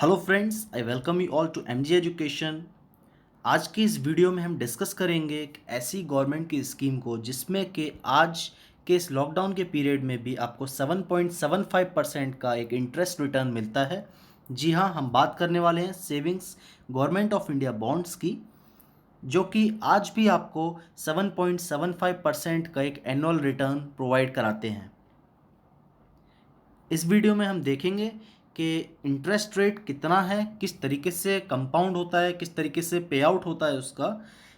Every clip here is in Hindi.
Hello friends, I welcome you all to MG education. आज की इस वीडियो में हम डिस्कस करेंगे एक ऐसी गवर्नमेंट की स्कीम को जिसमें कि आज के इस लॉकडाउन के पीरियड में भी आपको 7.75% का एक इंटरेस्ट रिटर्न मिलता है। जी हाँ, हम बात करने वाले हैं savings government of India bonds की, जो कि आज भी आपको 7.75% का एक एनुअल रिटर्न प्रोवाइड कराते हैं। इस वीडियो में हम देखेंगे कि इंटरेस्ट रेट कितना है, किस तरीके से कंपाउंड होता है, किस तरीके से पे आउट होता है उसका।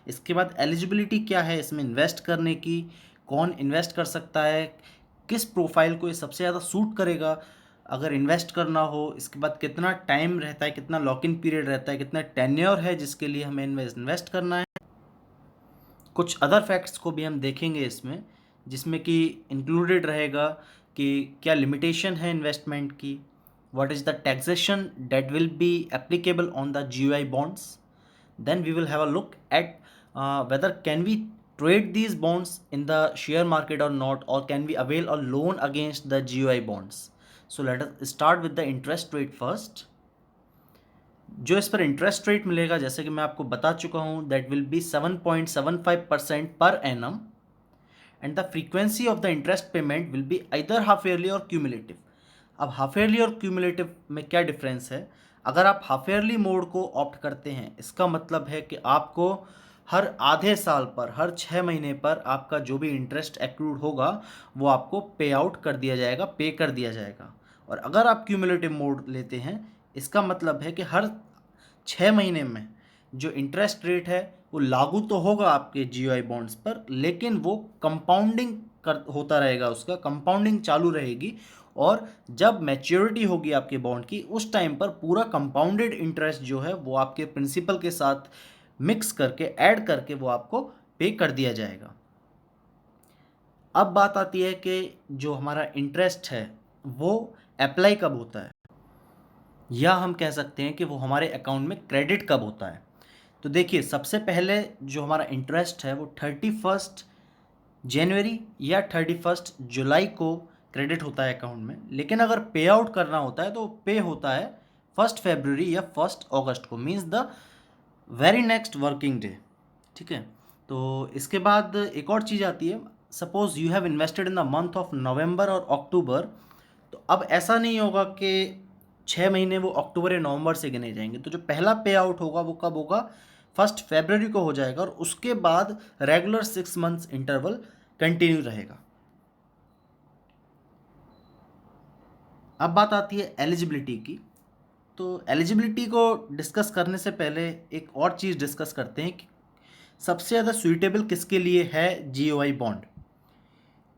इसके बाद एलिजिबिलिटी क्या है इसमें इन्वेस्ट करने की, कौन इन्वेस्ट कर सकता है, किस प्रोफाइल को ये सबसे ज़्यादा सूट करेगा अगर इन्वेस्ट करना हो। इसके बाद कितना टाइम रहता है, कितना लॉक इन पीरियड रहता है, कितना टेन्योर है जिसके लिए हमें इन्वेस्ट करना है। कुछ अदर फैक्ट्स को भी हम देखेंगे इसमें, जिसमें कि इंक्लूडेड रहेगा कि क्या लिमिटेशन है इन्वेस्टमेंट की, what is the taxation that will be applicable on the GOI bonds. Then we will have a look at whether can we trade these bonds in the share market or not, or can we avail a loan against the GOI bonds. So let us start with the interest rate first. जो इस पर इंटरेस्ट रेट मिलेगा, जैसे कि मैं आपको बता चुका हूँ, that will B 7.75% per annum, and the frequency of the interest payment will be either half yearly और क्यूमुलेटिव। अब हाफ ईयरली और क्यूमुलेटिव में क्या डिफरेंस है? अगर आप हाफ ईयरली मोड को ऑप्ट करते हैं, इसका मतलब है कि आपको हर आधे साल पर, हर 6 महीने पर आपका जो भी इंटरेस्ट एक्रूड होगा वो आपको पे आउट कर दिया जाएगा, पे कर दिया जाएगा। और अगर आप क्यूमुलेटिव मोड लेते हैं, इसका मतलब है कि हर 6 महीने में जो इंटरेस्ट रेट है वो लागू तो होगा आपके जीओआई बॉन्ड्स पर, लेकिन वो कंपाउंडिंग कर होता रहेगा, उसका कंपाउंडिंग चालू रहेगी। और जब मैच्योरिटी होगी आपके बॉन्ड की, उस टाइम पर पूरा कंपाउंडेड इंटरेस्ट जो है वो आपके प्रिंसिपल के साथ मिक्स करके, ऐड करके वो आपको पे कर दिया जाएगा। अब बात आती है कि जो हमारा इंटरेस्ट है वो अप्लाई कब होता है, या हम कह सकते हैं कि वो हमारे अकाउंट में क्रेडिट कब होता है। तो देखिए, सबसे पहले जो हमारा इंटरेस्ट है वो 31 जनवरी या 31 जुलाई को क्रेडिट होता है अकाउंट में। लेकिन अगर पे आउट करना होता है तो पे होता है 1 फरवरी या 1 अगस्त को, means the very next working day. ठीक है। तो इसके बाद एक और चीज़ आती है, suppose you have invested in the month of November और अक्टूबर। तो अब ऐसा नहीं होगा कि 6 महीने वो अक्टूबर या नवंबर से गिने जाएंगे। तो जो पहला पे आउट होगा वो कब होगा? 1 फरवरी को हो जाएगा, और उसके बाद रेगुलर 6 मंथ्स इंटरवल कंटिन्यू रहेगा। अब बात आती है एलिजिबिलिटी की। तो एलिजिबिलिटी को डिस्कस करने से पहले एक और चीज़ डिस्कस करते हैं कि सबसे ज़्यादा सुइटेबल किसके लिए है जीओआई बॉन्ड।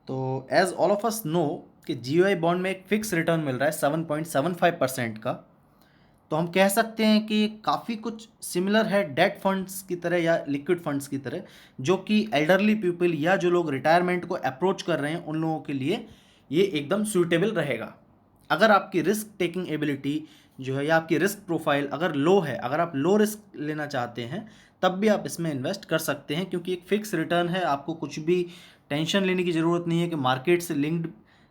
तो as all of us know कि जीओआई बॉन्ड में एक फिक्स रिटर्न मिल रहा है 7.75% का। तो हम कह सकते हैं कि काफ़ी कुछ सिमिलर है डेट फंड्स की तरह या लिक्विड फंड्स की तरह, जो कि एल्डरली पीपल या जो लोग रिटायरमेंट को अप्रोच कर रहे हैं उन लोगों के लिए ये एकदम सूटेबल रहेगा। अगर आपकी रिस्क टेकिंग एबिलिटी जो है या आपकी रिस्क प्रोफाइल अगर लो है, अगर आप लो रिस्क लेना चाहते हैं, तब भी आप इसमें इन्वेस्ट कर सकते हैं, क्योंकि एक फिक्स रिटर्न है। आपको कुछ भी टेंशन लेने की ज़रूरत नहीं है कि मार्केट से लिंक्ड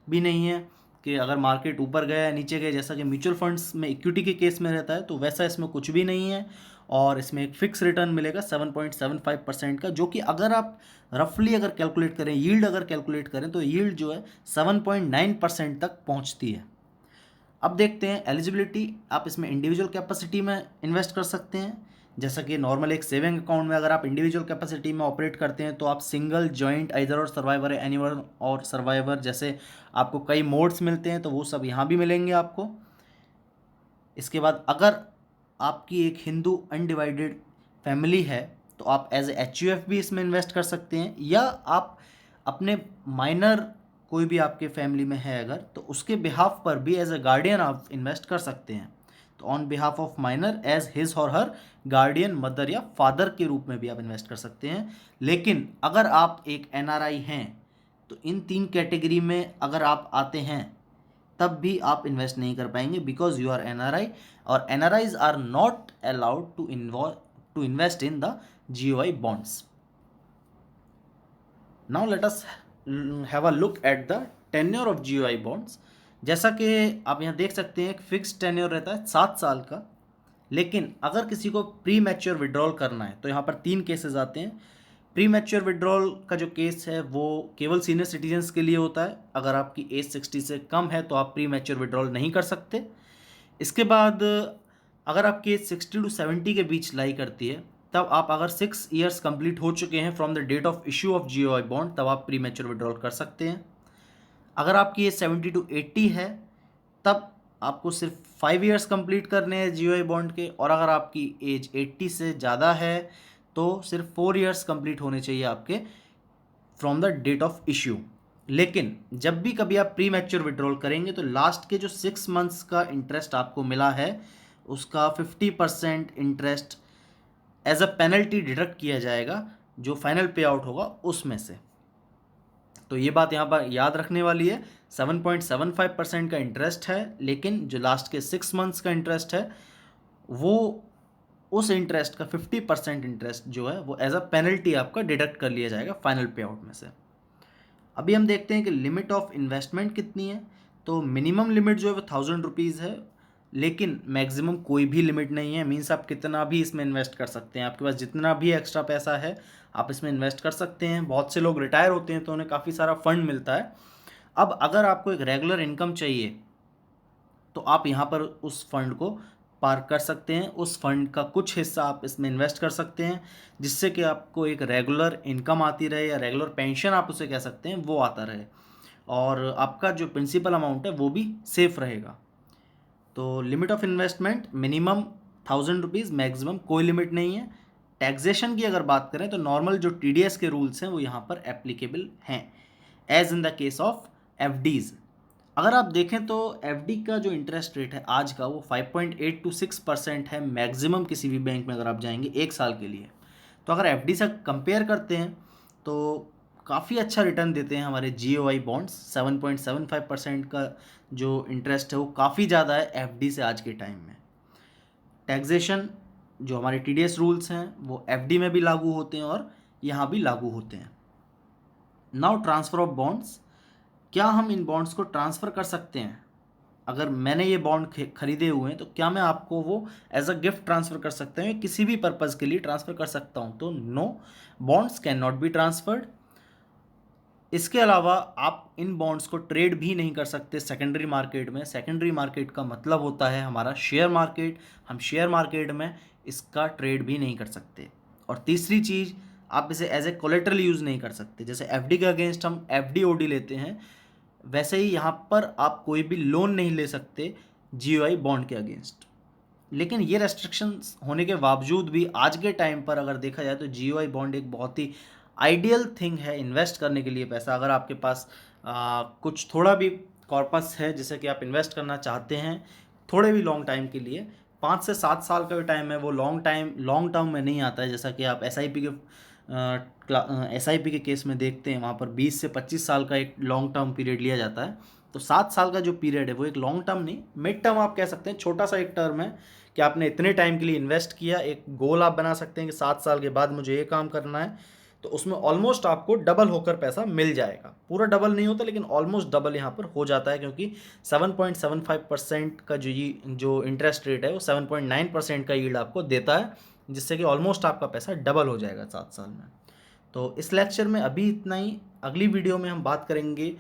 भी नहीं है कि अगर मार्केट ऊपर गया या नीचे गया, जैसा कि म्यूचुअल फंड्स में इक्विटी के केस में रहता है, तो वैसा इसमें कुछ भी नहीं है। और इसमें एक फिक्स रिटर्न मिलेगा 7.75% का, जो कि अगर आप रफली अगर कैलकुलेट करें, यील्ड अगर कैलकुलेट करें, तो यील्ड जो है 7.9% तक पहुंचती है। अब देखते हैं एलिजिबिलिटी। आप इसमें इंडिविजुअल कैपेसिटी में इन्वेस्ट कर सकते हैं, जैसा कि नॉर्मल एक सेविंग अकाउंट में अगर आप इंडिविजुअल कैपेसिटी में ऑपरेट करते हैं तो आप सिंगल, जॉइंट, आइदर और सर्वाइवर, एनीवन और सर्वाइवर जैसे आपको कई मोड्स मिलते हैं, तो वो सब यहाँ भी मिलेंगे आपको। इसके बाद अगर आपकी एक हिंदू अनडिवाइडेड फैमिली है तो आप एज एच यू एफ भी इसमें इन्वेस्ट कर सकते हैं, या आप अपने माइनर कोई भी आपके फैमिली में है अगर, तो उसके बिहाफ पर भी एज ए गार्डियन आप इन्वेस्ट कर सकते हैं। तो on behalf of minor as his और हर गार्डियन मदर या फादर के रूप में भी आप इन्वेस्ट कर सकते हैं। लेकिन अगर आप एक एनआरआई हैं तो इन 3 कैटेगरी में अगर आप आते हैं तब भी आप इन्वेस्ट नहीं कर पाएंगे, बिकॉज यू आर एनआरआई, और NRIs are not allowed to invest in the GOI bonds. Now let us have a look at the tenure of GOI bonds. जैसा कि आप यहाँ देख सकते हैं, एक फिक्स टेन्योर रहता है 7 साल का, लेकिन अगर किसी को प्री मैच्योर विड्रॉल करना है तो यहाँ पर 3 केसेस आते हैं। प्री मैच्योर विड्रॉल का जो केस है वो केवल सीनियर सिटीजन्स के लिए होता है। अगर आपकी एज 60 से कम है तो आप प्री मैच्योर विड्रॉल नहीं कर सकते। इसके बाद अगर आपकी एज 60 टू 70 के बीच लाई करती है, तब आप अगर 6 ईयर्स कंप्लीट हो चुके हैं from the date of issue of GOI bond, तब आप प्री मैच्योर विड्रॉल कर सकते हैं। अगर आपकी एज 70 टू 80 है, तब आपको सिर्फ 5 ईयर्स कंप्लीट करने हैं जीओआई बॉन्ड के, और अगर आपकी एज 80 से ज़्यादा है तो सिर्फ 4 ईयर्स कंप्लीट होने चाहिए आपके from the date of issue. लेकिन जब भी कभी आप प्री मैच्योर विड्रॉल करेंगे तो लास्ट के जो 6 मंथ्स का इंटरेस्ट आपको मिला है उसका 50% interest as a penalty deduct किया जाएगा, जो फाइनल पे आउट होगा उसमें से। तो ये बात यहाँ पर याद रखने वाली है। 7.75% का इंटरेस्ट है, लेकिन जो लास्ट के 6 मंथ्स का इंटरेस्ट है वो उस इंटरेस्ट का 50% इंटरेस्ट जो है वो एज अ पेनल्टी आपका डिडक्ट कर लिया जाएगा फाइनल पे आउट में से। अभी हम देखते हैं कि लिमिट ऑफ इन्वेस्टमेंट कितनी है। तो मिनिमम लिमिट जो है वो 1000 रुपीज़ है, लेकिन मैक्सिमम कोई भी लिमिट नहीं है। मीन्स आप कितना भी इसमें इन्वेस्ट कर सकते हैं, आपके पास जितना भी एक्स्ट्रा पैसा है आप इसमें इन्वेस्ट कर सकते हैं। बहुत से लोग रिटायर होते हैं तो उन्हें काफ़ी सारा फंड मिलता है। अब अगर आपको एक रेगुलर इनकम चाहिए तो आप यहाँ पर उस फंड को पार्क कर सकते हैं। उस फंड का कुछ हिस्सा आप इसमें इन्वेस्ट कर सकते हैं, जिससे कि आपको एक रेगुलर इनकम आती रहे, या रेगुलर पेंशन आप उसे कह सकते हैं, वो आता रहे, और आपका जो प्रिंसिपल अमाउंट है वो भी सेफ रहेगा। तो limit of investment minimum 1000 rupees, maximum कोई लिमिट नहीं है। टैक्सेशन की अगर बात करें तो नॉर्मल जो TDS के रूल्स हैं वो यहाँ पर एप्लीकेबल हैं, as in the case of FDs। अगर आप देखें तो FD का जो इंटरेस्ट रेट है आज का वो 5.8 to 6% है मैक्सिमम, किसी भी बैंक में अगर आप जाएंगे 1 साल के लिए। तो अगर FD से कंपेयर करते हैं तो काफ़ी अच्छा रिटर्न देते हैं हमारे GOI बॉन्ड्स। 7.75% का जो इंटरेस्ट है वो काफ़ी ज़्यादा है FD से आज के टाइम में। टैक्सेशन जो हमारे TDS रूल्स हैं वो FD में भी लागू होते हैं और यहाँ भी लागू होते हैं। नाउ ट्रांसफ़र ऑफ बॉन्ड्स, क्या हम इन बॉन्ड्स को ट्रांसफ़र कर सकते हैं? अगर मैंने ये बॉन्ड खरीदे हुए हैं तो क्या मैं आपको वो एज अ गिफ्ट ट्रांसफ़र कर सकता हूँ, किसी भी पर्पज़ के लिए ट्रांसफ़र कर सकता हूँ? तो no, bonds can not be transferred. इसके अलावा आप इन बॉन्ड्स को ट्रेड भी नहीं कर सकते सेकेंडरी मार्केट में। सेकेंडरी मार्केट का मतलब होता है हमारा शेयर मार्केट। हम शेयर मार्केट में इसका ट्रेड भी नहीं कर सकते। और तीसरी चीज़, आप इसे एज ए कोलेटरल यूज़ नहीं कर सकते। जैसे FD के अगेंस्ट हम FD OD लेते हैं, वैसे ही यहाँ पर आप कोई भी लोन नहीं ले सकते GOI बॉन्ड के अगेंस्ट। लेकिन ये रेस्ट्रिक्शंस होने के बावजूद भी आज के टाइम पर अगर देखा जाए तो GOI बॉन्ड एक बहुत ही आइडियल थिंग है इन्वेस्ट करने के लिए पैसा। अगर आपके पास कुछ थोड़ा भी कॉर्पस है जिसे कि आप इन्वेस्ट करना चाहते हैं थोड़े भी लॉन्ग टाइम के लिए, 5 से 7 साल का जो टाइम है वो लॉन्ग टर्म में नहीं आता है। जैसा कि आप SIP के केस में देखते हैं, वहाँ पर 20 से 25 साल का एक लॉन्ग टर्म पीरियड लिया जाता है। तो 7 साल का जो पीरियड है वो एक लॉन्ग टर्म नहीं, मिड टर्म आप कह सकते हैं, छोटा सा एक टर्म है कि आपने इतने टाइम के लिए इन्वेस्ट किया। एक गोल आप बना सकते हैं कि 7 साल के बाद मुझे ये काम करना है, तो उसमें ऑलमोस्ट आपको डबल होकर पैसा मिल जाएगा। पूरा डबल नहीं होता लेकिन ऑलमोस्ट डबल यहाँ पर हो जाता है, क्योंकि 7.75% का जो इंटरेस्ट रेट है वो 7.9% का यील्ड आपको देता है, जिससे कि ऑलमोस्ट आपका पैसा डबल हो जाएगा 7 साल में। तो इस लेक्चर में अभी इतना ही। अगली वीडियो में हम बात करेंगे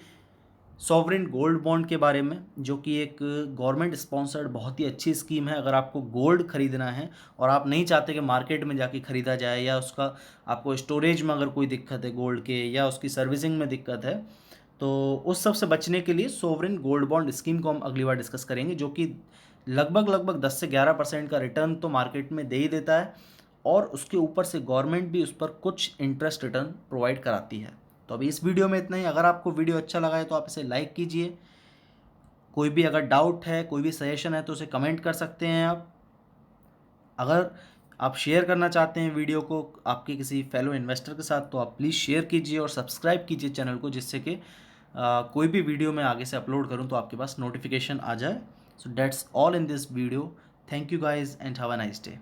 सॉवरेन गोल्ड बॉन्ड के बारे में, जो कि एक गवर्नमेंट स्पॉन्सर्ड बहुत ही अच्छी स्कीम है। अगर आपको गोल्ड खरीदना है और आप नहीं चाहते कि मार्केट में जाके ख़रीदा जाए, या उसका आपको स्टोरेज में अगर कोई दिक्कत है गोल्ड के, या उसकी सर्विसिंग में दिक्कत है, तो उस सब से बचने के लिए सॉवरेन गोल्ड बॉन्ड स्कीम को हम अगली बार डिस्कस करेंगे, जो कि लगभग 10 से 11% का रिटर्न तो मार्केट में दे ही देता है, और उसके ऊपर से गवर्नमेंट भी उस पर कुछ इंटरेस्ट रिटर्न प्रोवाइड कराती है। तो अभी इस वीडियो में इतना ही। अगर आपको वीडियो अच्छा लगा है तो आप इसे लाइक कीजिए। कोई भी अगर डाउट है, कोई भी सजेशन है तो उसे कमेंट कर सकते हैं आप। अगर आप शेयर करना चाहते हैं वीडियो को आपके किसी फेलो इन्वेस्टर के साथ, तो आप प्लीज़ शेयर कीजिए और सब्सक्राइब कीजिए चैनल को, जिससे कि कोई भी वीडियो मैं आगे से अपलोड करूं तो आपके पास नोटिफिकेशन आ जाए। So that's all in this video. Thank you guys and have a nice day.